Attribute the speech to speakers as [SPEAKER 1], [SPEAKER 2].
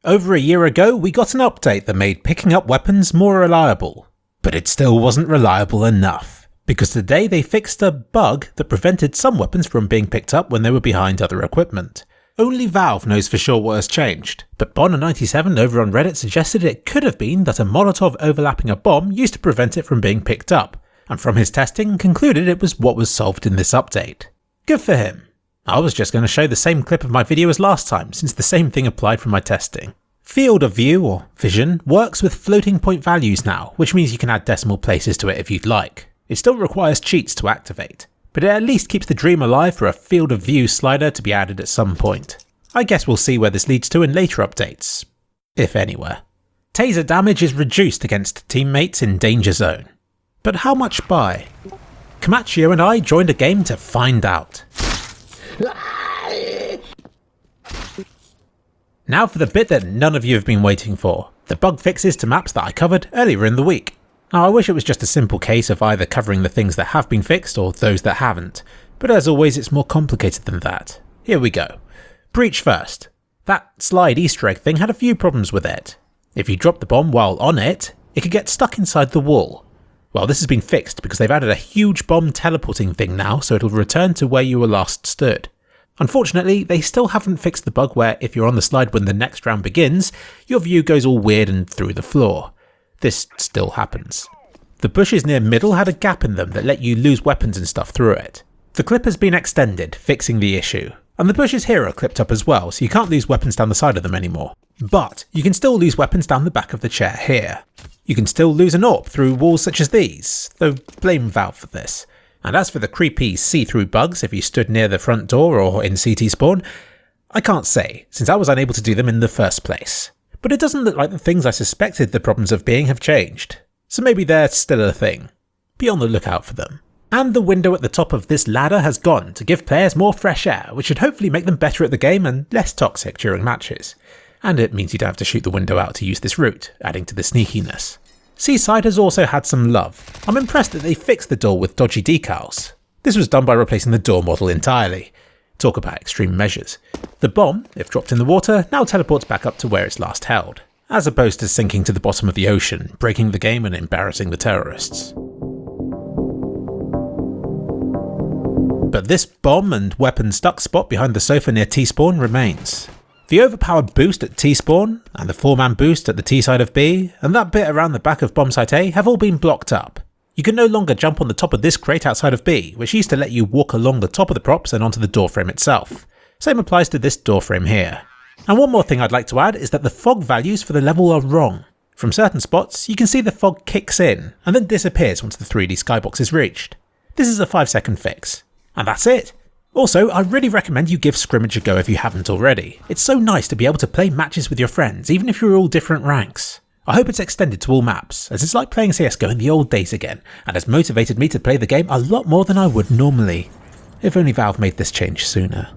[SPEAKER 1] Over a year ago, we got an update that made picking up weapons more reliable. But it still wasn't reliable enough, because today they fixed a bug that prevented some weapons from being picked up when they were behind other equipment. Only Valve knows for sure what has changed, but Bonner97 over on Reddit suggested it could have been that a Molotov overlapping a bomb used to prevent it from being picked up, and from his testing concluded it was what was solved in this update. Good for him. I was just going to show the same clip of my video as last time, since the same thing applied for my testing. Field of View, or Vision, works with floating point values now, which means you can add decimal places to it if you'd like. It still requires cheats to activate, but it at least keeps the dream alive for a Field of View slider to be added at some point. I guess we'll see where this leads to in later updates. If anywhere. Tazer damage is reduced against teammates in danger zone. But how much by? Camacho and I joined a game to find out. Now for the bit that none of you have been waiting for, the bug fixes to maps that I covered earlier in the week. Now I wish it was just a simple case of either covering the things that have been fixed or those that haven't, but as always it's more complicated than that. Here we go. Breach first. That slide Easter egg thing had a few problems with it. If you drop the bomb while on it, it could get stuck inside the wall. Well, this has been fixed because they've added a huge bomb teleporting thing now, so it'll return to where you were last stood. Unfortunately, they still haven't fixed the bug where if you're on the slide when the next round begins, your view goes all weird and through the floor. This still happens. The bushes near middle had a gap in them that let you lose weapons and stuff through it. The clip has been extended, fixing the issue. And the bushes here are clipped up as well, so you can't lose weapons down the side of them anymore. But you can still lose weapons down the back of the chair here. You can still lose an AWP through walls such as these, though blame Valve for this. And as for the creepy see-through bugs if you stood near the front door or in CT spawn, I can't say, since I was unable to do them in the first place. But it doesn't look like the things I suspected the problems of being have changed, so maybe they're still a thing. Be on the lookout for them. And the window at the top of this ladder has gone to give players more fresh air, which should hopefully make them better at the game and less toxic during matches. And it means you don't have to shoot the window out to use this route, adding to the sneakiness. Seaside has also had some love. I'm impressed that they fixed the door with dodgy decals. This was done by replacing the door model entirely. Talk about extreme measures. The bomb, if dropped in the water, now teleports back up to where it's last held, as opposed to sinking to the bottom of the ocean, breaking the game and embarrassing the terrorists. But this bomb and weapon stuck spot behind the sofa near T-spawn remains. The overpowered boost at T-spawn, and the 4-man boost at the T-side of B, and that bit around the back of bomb site A have all been blocked up. You can no longer jump on the top of this crate outside of B, which used to let you walk along the top of the props and onto the doorframe itself. Same applies to this doorframe here. And one more thing I'd like to add is that the fog values for the level are wrong. From certain spots, you can see the fog kicks in, and then disappears once the 3D skybox is reached. This is a 5-second fix. And that's it. Also, I really recommend you give Scrimmage a go if you haven't already. It's so nice to be able to play matches with your friends, even if you're all different ranks. I hope it's extended to all maps, as it's like playing CSGO in the old days again, and has motivated me to play the game a lot more than I would normally. If only Valve made this change sooner.